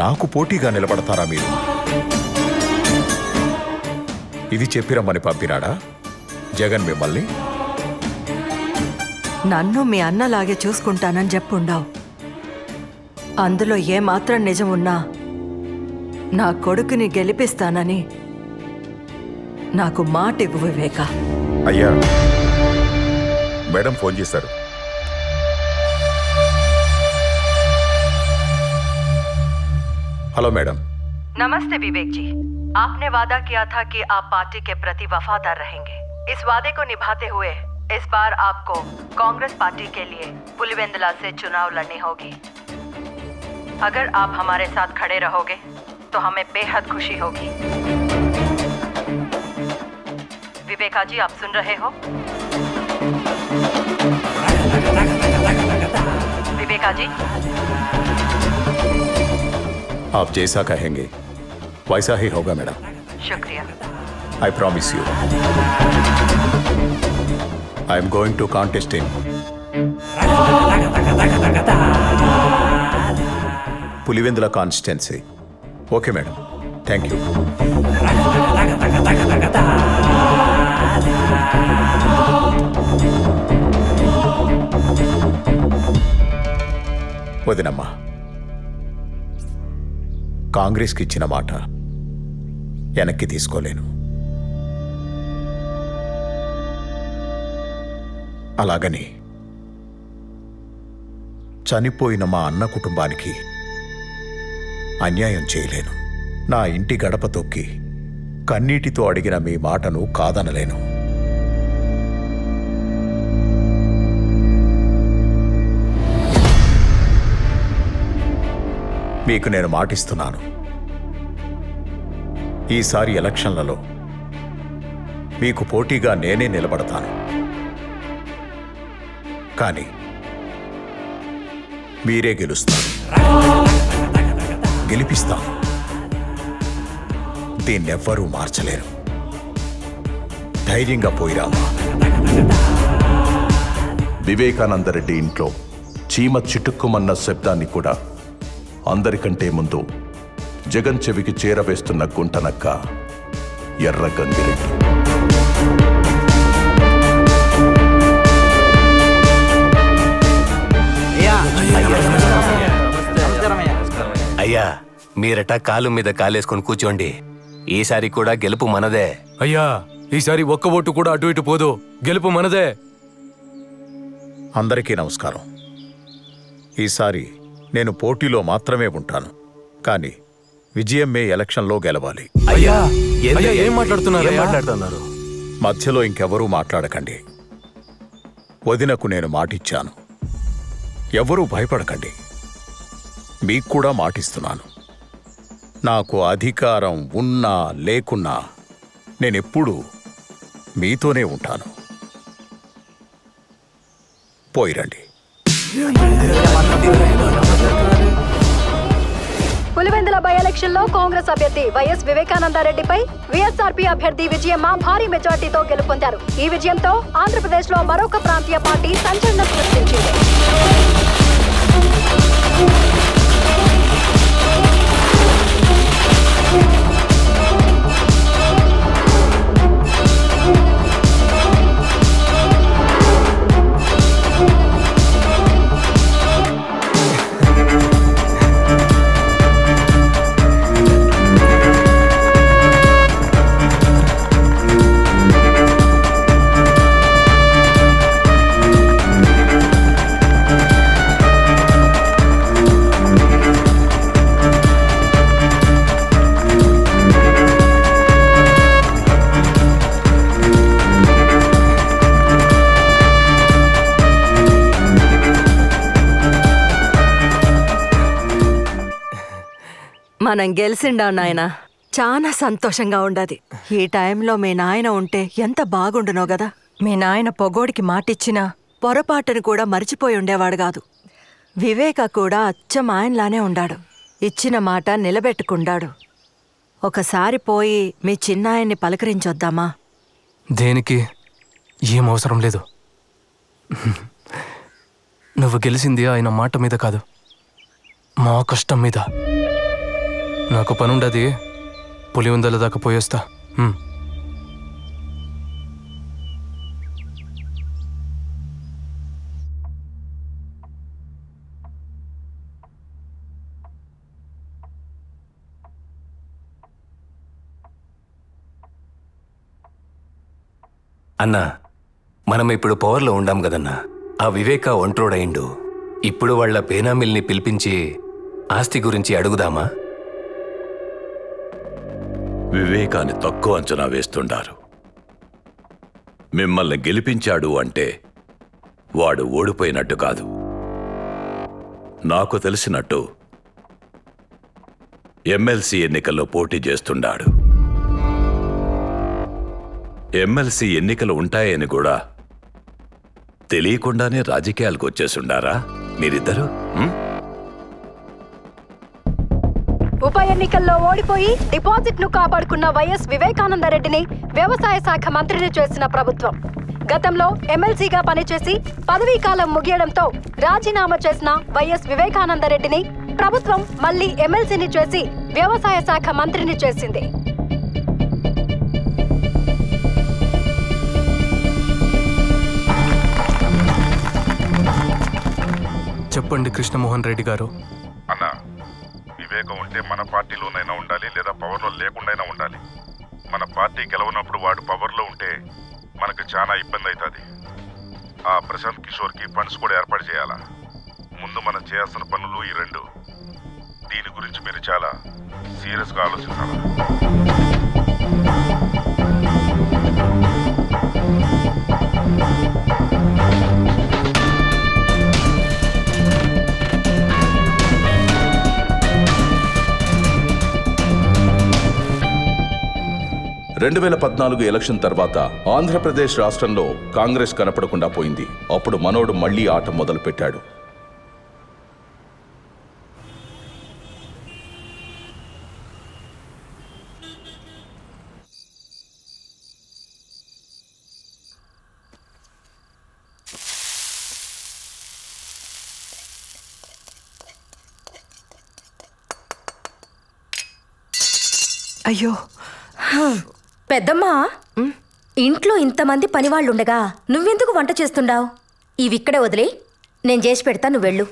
నాకు పోటీగా నిలబడతారా మీరు? ఇది చెప్పిరమ్మని పంపినాడా జగన్ మిమ్మల్ని? నన్ను మీ అన్నలాగే చూసుకుంటానని చెప్పుండావు. అందులో ఏమాత్రం నిజం ఉన్నా నా కొడుకుని గెలిపిస్తానని నాకు మాట ఇవ్వు వివేక. అయ్యా, మేడం ఫోన్ చేశారు. Hello madam. नमस्ते विवेक जी। आपने वादा किया था कि आप पार्टी के प्रति वफादार रहेंगे। इस वादे को निभाते हुए इस बार आपको कांग्रेस पार्टी के लिए पुलिवेंदला से चुनाव लड़नी होगी। अगर आप हमारे साथ खड़े रहोगे तो हमें बेहद खुशी होगी। विवेका जी, आप सुन रहे हो? विवेका जी, आप जैसा कहेंगे वैसा ही होगा मैडम। शुक्रिया। I promise you I am going to contest in Pulivendula constituency. Okay madam, thank you. వదినమ్మా, కాంగ్రెస్కి ఇచ్చిన మాట వెనక్కి తీసుకోలేను. అలాగని చనిపోయిన మా అన్న కుటుంబానికి అన్యాయం చేయలేను. నా ఇంటి గడప తొక్కి కన్నీటితో అడిగిన మీ మాటను కాదనలేను. మీకు నేను మాటిస్తున్నాను, ఈసారి ఎలక్షన్లలో మీకు పోటీగా నేనే నిలబడతాను. కానీ మీరే గెలుస్తారు, గెలిపిస్తాను. దీన్నెవ్వరూ మార్చలేరు. ధైర్యంగా పోయిరామా. వివేకానందరెడ్డి ఇంట్లో చీమ చిటుక్కుమన్న శబ్దాన్ని కూడా అందరికంటే ముందు జగన్ చెవికి చేరవేస్తున్న గుంటనక్క ఎర్ర గంగిరెడ్డి. అయ్యా, మీరట కాలు మీద కాలేసుకొని కూర్చోండి. ఈసారి కూడా గెలుపు మనదే. అయ్యా, ఈసారి ఒక్క ఓటు కూడా అటు ఇటు పోదు, గెలుపు మనదే. అందరికీ నమస్కారం. ఈసారి నేను పోటీలో మాత్రమే ఉంటాను, కానీ విజయం మే ఎలక్షన్లో గెలవాలి. అయ్యా, ఏం మాట్లాడుతున్నారు? మధ్యలో ఇంకెవరూ మాట్లాడకండి. వదినకు నేను మాటిచ్చాను. ఎవరూ భయపడకండి. మీకు కూడా మాటిస్తున్నాను. నాకు అధికారం ఉన్నా లేకున్నా నేనెప్పుడూ మీతోనే ఉంటాను. పోయిరండి. పులివెందుల బై ఎలక్షన్ లో కాంగ్రెస్ అభ్యర్థి వైఎస్ వివేకానందరెడ్డిపై వైఎస్ఆర్పీ అభ్యర్థి విజయమ్మ భారీ మెజార్టీతో గెలుపొందారు. ఈ విజయంతో ఆంధ్రప్రదేశ్ లో మరొక ప్రాంతీయ పార్టీ సంచలనం సృష్టించింది. మనం గెలిసిండా నాయన, చాలా సంతోషంగా ఉండదు. ఈ టైంలో మీ నాయన ఉంటే ఎంత బాగుండునో గదా. మీ నాయన పొగోడికి మాటిచ్చినా పొరపాటును కూడా మర్చిపోయి ఉండేవాడు కాదు. వివేక కూడా అచ్చం ఆయనలానే ఉండాడు. ఇచ్చిన మాట నిలబెట్టుకుండాడు. ఒకసారి పోయి మీ చిన్నాయన్ని పలకరించొద్దామా? దేనికి? ఏం అవసరం లేదు. నువ్వు గెలిచింది ఆయన మాట మీద కాదు, మా కష్టం మీద. నాకు పనుండది, పులివెందుల దాకా పోయేస్తా. అన్నా, మనం ఇప్పుడు పవర్లో ఉండాం కదన్నా. ఆ వివేక ఒంట్రోడయిండు. ఇప్పుడు వాళ్ళ పేనామిల్ని పిలిపించి ఆస్తి గురించి అడుగుదామా? వివేకాన్ని తక్కువ అంచనా వేస్తుండారు. మిమ్మల్ని గెలిపించాడు అంటే వాడు ఓడిపోయినట్టు కాదు. నాకు తెలిసినట్టు ఎమ్మెల్సీ ఎన్నికల్లో పోటీ చేస్తుండాడు. ఎమ్మెల్సీ ఎన్నికలు ఉంటాయని కూడా తెలియకుండానే రాజకీయాలకు వచ్చేసుండారా మీరిద్దరు? ఉప ఎన్నికల్లో ఓడిపోయి డిపాజిట్ ను కాపాడుకున్న వైఎస్ వివేకానందరెడ్డిని వ్యవసాయ శాఖ మంత్రిని చేసిన ప్రభుత్వం గతంలో ఎమ్మెల్సీగా పనిచేసి పదవీ కాలం ముగియడంతో రాజీనామా చేసిన వైఎస్ వివేకానందరెడ్డిని ప్రభుత్వం మళ్లీ ఎమ్మెల్సీని చేసి వ్యవసాయ శాఖ మంత్రిని చేసింది. చెప్పండి కృష్ణమోహన్ రెడ్డి గారు. అన్న, వివేకం ఉంటే మన పార్టీలోనైనా ఉండాలి, లేదా పవర్లో లేకుండాయినా ఉండాలి. మన పార్టీ గెలవనప్పుడు వాడు పవర్లో ఉంటే మనకు చాలా ఇబ్బంది అవుతుంది. ఆ ప్రశాంత్ కిషోర్కి ఫండ్స్ కూడా ఏర్పాటు చేయాలా. ముందు మనం చేయాల్సిన పనులు ఈ రెండు. దీని గురించి మీరు చాలా సీరియస్గా ఆలోచించాలి. 2014 ఎలక్షన్ తర్వాత ఆంధ్రప్రదేశ్ రాష్ట్రంలో కాంగ్రెస్ కనపడకుండా పోయింది. అప్పుడు మనోడు మళ్లీ ఆట మొదలుపెట్టాడు. అయ్యో పెద్దమ్మా, ఇంట్లో ఇంతమంది పనివాళ్ళుండగా నువ్వెందుకు వంట చేస్తుండావు? ఇవిక్కడే వదిలే, నేను చేసి పెడతా, నువ్వు వెళ్ళు.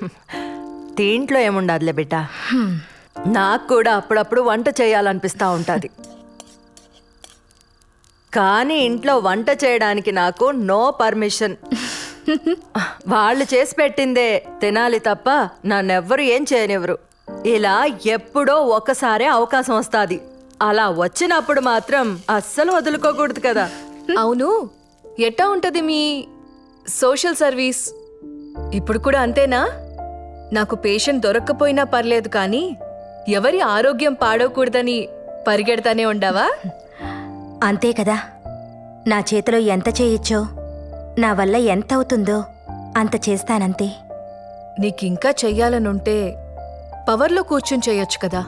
దీంట్లో ఏముండదులే బిడ్డ, నాకు కూడా అప్పుడప్పుడు వంట చేయాలనిపిస్తూ ఉంటుంది. కానీ ఇంట్లో వంట చేయడానికి నాకు నో పర్మిషన్. వాళ్ళు చేసి పెట్టిందే తినాలి తప్ప నన్నెవ్వరు ఏం చేయనివ్వరు. ఇలా ఎప్పుడో ఒకసారి అవకాశం వస్తుంది. అలా వచ్చినప్పుడు మాత్రం అస్సలు వదులుకోకూడదు కదా. అవును, ఎట్టా ఉంటది మీ సోషల్ సర్వీస్? ఇప్పుడు కూడా అంతేనా? నాకు పేషెంట్ దొరక్కపోయినా పర్లేదు, కానీ ఎవరి ఆరోగ్యం పాడవకూడదని పరిగెడతానే ఉండావా? అంతే కదా. నా చేతిలో ఎంత చేయొచ్చో, నా వల్ల ఎంత అవుతుందో అంత చేస్తానంతే. నీకింకా చెయ్యాలనుంటే పవర్లో కూర్చుని చేయొచ్చు కదా.